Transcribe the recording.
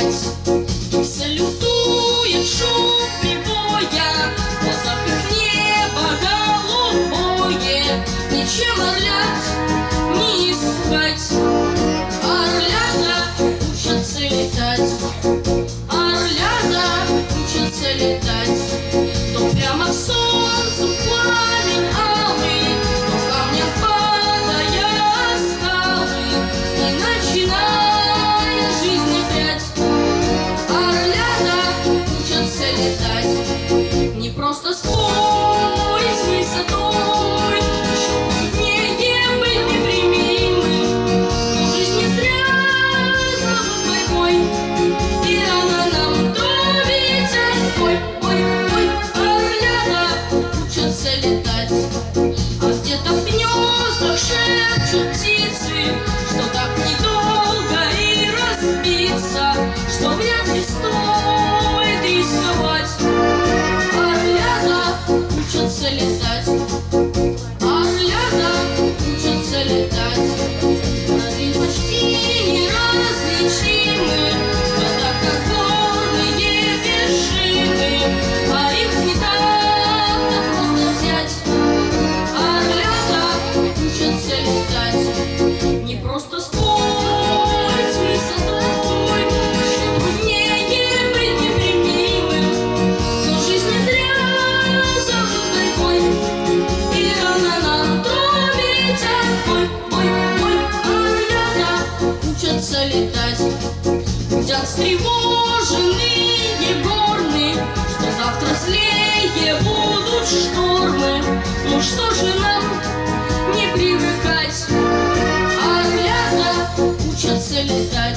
летать. Им салютует шум прибоя, на запах неба голубое. Ничем орлят не испугать. Орлята учатся летать. Орлята учатся летать. То прямо к солнцу пламень алый, то камня падая скалы, и начиная жизнь опять. Орлята учатся летать. Не просто спорить с высотой, чтобы не быть непримиримым, но жизнь не зря зовут борьбой, и она нам травится. Ой, ой, ой, орлята учатся летать. А где-то в гнездах шепчут птицы, что так недолго и разбиться, что вряд ли стоит рисковать. Орлята учатся летать. Орлята учатся летать. Они почти неразличимы, когда как горные вершины, а их не так-то просто взять. Орлята учатся летать. Не просто спорить с высотой, чтобы не быть непримиримым, но жизнь не зря зовут борьбой, и она нам травится. Ой, ой, ой, орлята учатся летать. Гудят встревоженные горны, что завтра злее будут штормы. Ну что же нам не привыкать? Орлята учатся летать.